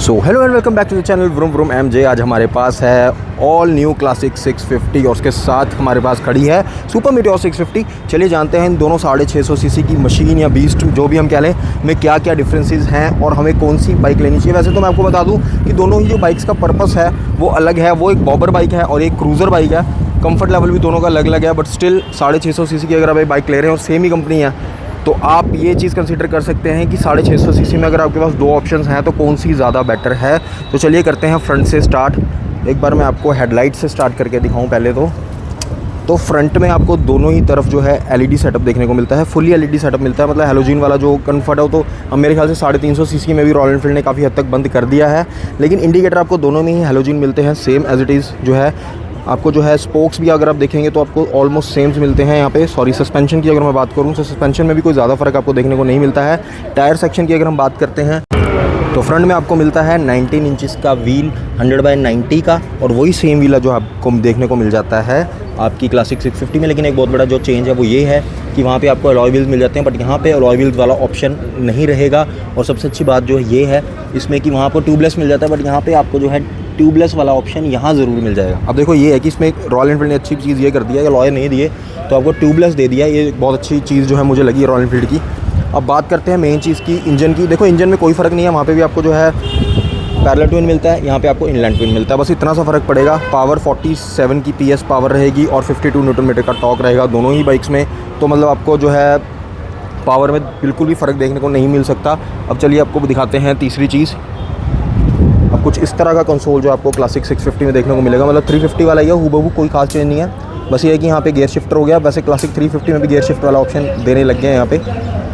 So hello and welcome back to the channel vroom vroom MJ. आज हमारे पास है all new classic 650 और उसके साथ हमारे पास खड़ी है सुपर मीटियोर 650। चलिए जानते हैं इन दोनों 650 सीसी की मशीन या बीस्ट जो भी हम कह लें में क्या क्या डिफरेंसेस हैं और हमें कौन सी बाइक लेनी चाहिए। वैसे तो मैं आपको बता दूं कि दोनों ही जो बाइक्स का पर्पस है वो अलग है। वो एक बॉबर बाइक है और एक क्रूज़र बाइक है। कंफर्ट लेवल भी दोनों का अलग अलग है, बट स्टिल 650 सीसी की अगर आप बाइक ले रहे हो, सेम ही कंपनी है, तो आप ये चीज़ कंसीडर कर सकते हैं कि 650 सीसी में अगर आपके पास दो ऑप्शंस हैं तो कौन सी ज़्यादा बेटर है। तो चलिए करते हैं फ्रंट से स्टार्ट। एक बार मैं आपको हेडलाइट से स्टार्ट करके दिखाऊं पहले तो फ्रंट में आपको दोनों ही तरफ जो है एलईडी सेटअप देखने को मिलता है। फुली एलईडी सेटअप मिलता है, मतलब हेलोजन वाला जो कन्फर्ट है, तो अब मेरे ख्याल से 350 सीसी में भी रॉयल एनफील्ड ने काफ़ी हद तक बंद कर दिया है। लेकिन इंडिकेटर आपको दोनों में ही हेलोजन मिलते हैं, सेम एज इट इज़ जो है। आपको जो है स्पोक्स भी अगर आप देखेंगे तो आपको ऑलमोस्ट सेम मिलते हैं यहाँ पे। सस्पेंशन की अगर मैं बात करूँ तो सस्पेंशन में भी कोई ज़्यादा फ़र्क आपको देखने को नहीं मिलता है। टायर सेक्शन की अगर हम बात करते हैं तो फ्रंट में आपको मिलता है 19 इंचज़ का व्हील 100/90 का, और वही सेम व्हील जो आपको देखने को मिल जाता है आपकी क्लासिक 650 में। लेकिन एक बहुत बड़ा जो चेंज है वो ये है कि वहाँ पे आपको अलॉय व्हील्स मिल जाते हैं, बट यहाँ पे अलॉय व्हील्स वाला ऑप्शन नहीं रहेगा। और सबसे अच्छी बात जो ये है इसमें कि वहाँ पर ट्यूबलेस मिल जाता है, बट यहाँ पे आपको जो है ट्यूबलेस वाला ऑप्शन यहाँ ज़रूर मिल जाएगा। अब देखो ये है कि इसमें रॉयल एनफील्ड ने अच्छी चीज़ ये कर दिया है, अलॉय नहीं दिए तो आपको ट्यूबलेस दे दिया। ये बहुत अच्छी चीज़ जो है मुझे लगी रॉयल एनफील्ड की। अब बात करते हैं मेन चीज़ की, इंजन की। देखो इंजन में कोई फ़र्क नहीं है, वहाँ पे भी आपको जो है पैरेलल ट्विन मिलता है, यहाँ पे आपको इनलाइन ट्विन मिलता है। बस इतना सा फ़र्क पड़ेगा। पावर 47 की PS पावर रहेगी और 52 न्यूटन मीटर का टॉर्क रहेगा दोनों ही बाइक्स में। तो मतलब आपको जो है पावर में बिल्कुल भी फ़र्क देखने को नहीं मिल सकता। अब चलिए आपको दिखाते हैं तीसरी चीज़। अब कुछ इस तरह का कंसोल जो आपको क्लासिक 650 में देखने को मिलेगा, मतलब 350 वाला ही है हूबहू, कोई खास चेंज नहीं है। बस ये है कि यहाँ पे गियर शिफ्टर हो गया। वैसे क्लासिक 350 में भी गियर शिफ्ट वाला ऑप्शन देने लग गए हैं यहाँ पे,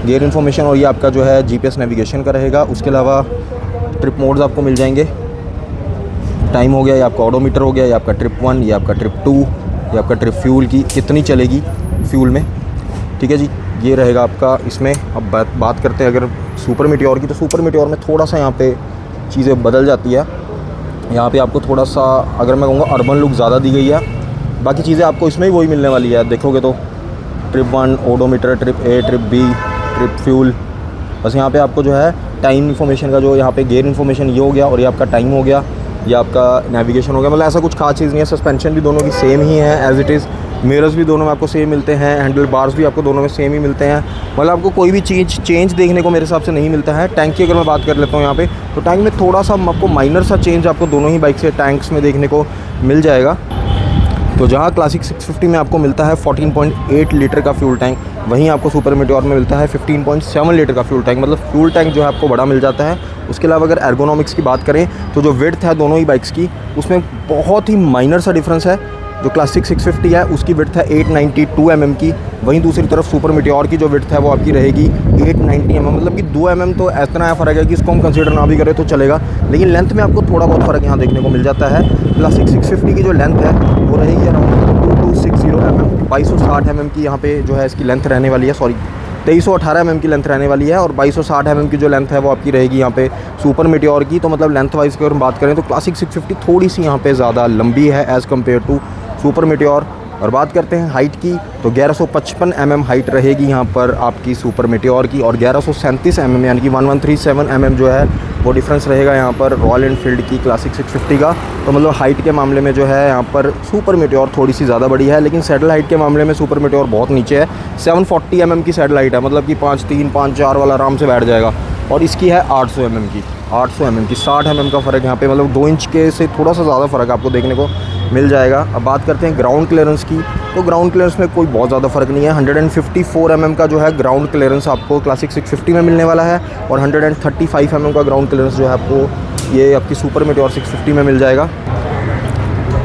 गियर इन्फॉर्मेशन, और ये आपका जो है GPS नेविगेशन का रहेगा। उसके अलावा ट्रिप मोड्स आपको मिल जाएंगे। टाइम हो गया, ये आपका ऑडोमीटर हो गया, ये आपका ट्रिप 1, ये आपका ट्रिप 2, ये आपका ट्रिप फ्यूल की कितनी चलेगी फ्यूल में, ठीक है जी, ये रहेगा आपका इसमें। अब बात करते हैं अगर सुपर मीटियोर की, तो सुपर मीटियोर में थोड़ा सा यहाँ पे चीज़ें बदल जाती है। यहाँ पे आपको थोड़ा सा अगर मैं कहूँगा अर्बन लुक ज़्यादा दी गई है। बाकी चीज़ें आपको इसमें ही वही मिलने वाली है। देखोगे तो trip 1 odometer, trip A, trip B, trip fuel. बस यहाँ पे आपको जो है टाइम इन्फॉर्मेशन का जो यहाँ पे गियर इन्फॉर्मेशन ये हो गया, और ये आपका टाइम हो गया, ये आपका नेविगेशन हो गया। मतलब ऐसा कुछ खास चीज़ नहीं है। सस्पेंशन भी दोनों की सेम ही है एज इट इज़। मिरर्स भी दोनों में आपको सेम मिलते हैं। हैंडल बार्स भी आपको दोनों में सेम ही मिलते हैं। मतलब आपको कोई भी चेंज देखने को मेरे हिसाब से नहीं मिलता है। टैंक की अगर मैं बात कर लेता हूँ यहाँ पे, तो टैंक में थोड़ा सा आपको माइनर सा चेंज आपको दोनों ही बाइक से टैंक्स में देखने को मिल जाएगा। तो जहाँ क्लासिक 650 में आपको मिलता है 14.8 लीटर का फ्यूल टैंक, वहीं आपको सुपर मीटियोर में मिलता है 15.7 लीटर का फ्यूल टैंक। मतलब फ्यूल टैंक जो है आपको बड़ा मिल जाता है। उसके अलावा अगर एर्गोनॉमिक्स की बात करें तो जो विड्थ है दोनों ही बाइक्स की, उसमें बहुत ही माइनर सा डिफरेंस है। जो क्लासिक 650 है उसकी विड्थ है 892 mm की, वहीं दूसरी तरफ सुपर मीटियोर की जो विड्थ है वो आपकी रहेगी 890 mm। मतलब कि 2 mm तो इतना फ़र्क है कि इसको हम कंसीडर ना भी करें तो चलेगा। लेकिन लेंथ में आपको थोड़ा बहुत फ़र्क यहाँ देखने को मिल जाता है। क्लासिक 650 की जो लेंथ है वो रहेगी अराउंड 2260 mm, 2260 mm की यहाँ पे जो है इसकी लेंथ रहने वाली है। 2318 mm की लेंथ रहने वाली है, और 2260 mm की जो लेंथ है वो आपकी रहेगी यहाँ पे सुपर मीटियोर की। तो मतलब लेंथ वाइज की अगर हम बात करें तो क्लासिक 650 थोड़ी सी यहाँ पे ज़्यादा लंबी है as compare to super meteor. और बात करते हैं हाइट की, तो 1155 mm हाइट रहेगी यहाँ पर आपकी सुपर मीटियोर की, और 1137 mm यानी कि 1137 mm जो है वो डिफरेंस रहेगा यहाँ पर रॉयल एनफील्ड की क्लासिक 650 का। तो मतलब हाइट के मामले में जो है यहाँ पर सुपर मीटियोर थोड़ी सी ज़्यादा बड़ी है, लेकिन सैडल हाइट के मामले में सुपर मीटियोर बहुत नीचे है। 740 mm की सैडल हाइट है, मतलब कि 5'3", 5'4" वाला आराम से बैठ जाएगा। और इसकी है 800 mm की, 800 mm की, 60 mm का फ़र्क यहाँ पे, मतलब 2 इंच के से थोड़ा सा ज़्यादा फ़र्क आपको देखने को मिल जाएगा। अब बात करते हैं ग्राउंड क्लियरेंस की, तो ग्राउंड क्लियरेंस में कोई बहुत ज़्यादा फ़र्क नहीं है। 154 mm का जो है ग्राउंड क्लियरेंस आपको क्लासिक 650 में मिलने वाला है, और 135 mm का ग्राउंड क्लियरेंस जो है आपको ये आपकी सुपर मीटियोर 650 में मिल जाएगा।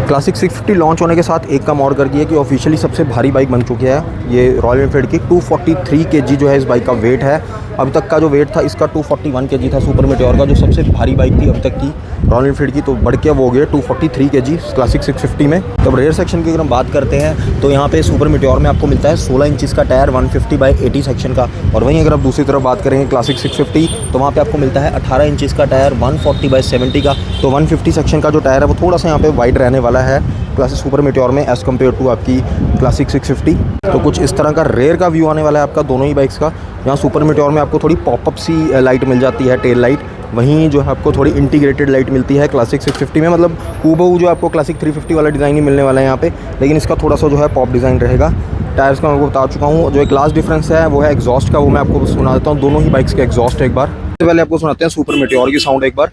क्लासिक 650 लॉन्च होने के साथ एक काम और कर दिया कि ऑफिशियली सबसे भारी बाइक बन चुकी है ये रॉयल एनफील्ड की। 243 kg जो है इस बाइक का वेट है। अभी तक का जो वेट था इसका 241 kg था सुपर मीटियोर का, जो सबसे भारी बाइक थी अभी तक की रॉयल एनफील्ड की, तो बढ़ के वो हो गया 243 kg क्लासिक 650 में। तब रेयर सेक्शन की अगर हम बात करते हैं तो यहाँ पे सुपर मीटियोर में आपको मिलता है 16 इंचज़ का टायर 150/80 सेक्शन का, और वहीं अगर आप दूसरी तरफ बात करेंगे क्लासिक 650 तो वहाँ पे आपको मिलता है 18 इंचज़ का टायर 140/70 का। तो 150 सेक्शन का जो टायर है वो थोड़ा सा यहाँ पे वाइड रहने वाला है क्लासिक सुपर मीटियोर में एज़ कम्पेयर टू आपकी क्लासिक 650। तो कुछ इस तरह का रेयर का व्यू आने वाला है आपका दोनों ही बाइक्स का। यहाँ सुपर मीटियोर में आपको थोड़ी पॉपअप सी लाइट मिल जाती है, टेल लाइट, वहीं जो है आपको थोड़ी इंटीग्रेटेड लाइट मिलती है क्लासिक 650 में, मतलब हूबहू जो आपको क्लासिक 350 वाला डिज़ाइन ही मिलने वाला है यहाँ पे, लेकिन इसका थोड़ा सा जो है पॉप डिज़ाइन रहेगा। टायर्स का मैं आपको बता चुका हूँ। जो एक लास्ट डिफरेंस है वो है एग्जॉस्ट का, वो मैं आपको सुना देता हूँ। दोनों ही बाइक्स के एग्जॉस्ट एक बार, सबसे पहले आपको सुनाते हैं सुपर मेटियोर की साउंड एक बार।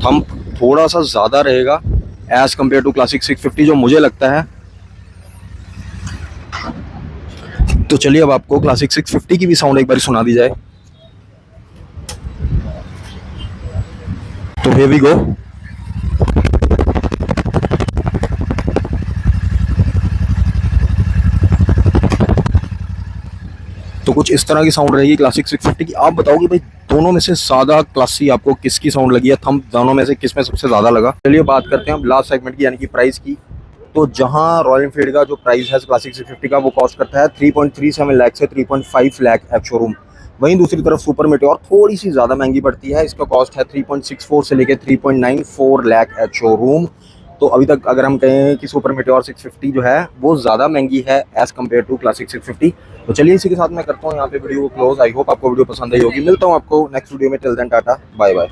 थंप थोड़ा सा ज़्यादा रहेगा एज़ कम्पेयर टू क्लासिक 650 जो मुझे लगता है। तो चलिए अब आपको क्लासिक 650 की भी साउंड एक बार सुना दी जाए। तो हियर वी गो। तो कुछ इस तरह की साउंड रहेगी क्लासिक 650 की। आप बताओ कि भाई दोनों में से ज़्यादा क्लासी आपको किसकी साउंड लगी है, थंप दोनों में से किस में सबसे ज़्यादा लगा। चलिए बात करते हैं अब लास्ट सेगमेंट की, यानी कि प्राइस की। तो जहां रॉयल एनफील्ड का जो प्राइस है क्लासिक 650 का वो कॉस्ट करता है 3.37 लाख से 3.5 लाख एट शोरूम। वहीं दूसरी तरफ सुपर मेटियोर थोड़ी सी ज़्यादा महंगी पड़ती है, इसका कॉस्ट है 3.64 से लेकर 3.94 लाख एट शोरूम। तो अभी तक अगर हम कहें कि सुपर मेटियोर 650 जो है वो ज़्यादा महंगी है एज़ कम्पेयर टू क्लासिक 650। तो चलिए इसी के साथ मैं करता हूँ यहाँ पे वीडियो को क्लोज। आई होप आपको वीडियो पसंद आई होगी। मिलता हूँ आपको नेक्स्ट वीडियो में। टिल देन टाटा बाय बाय।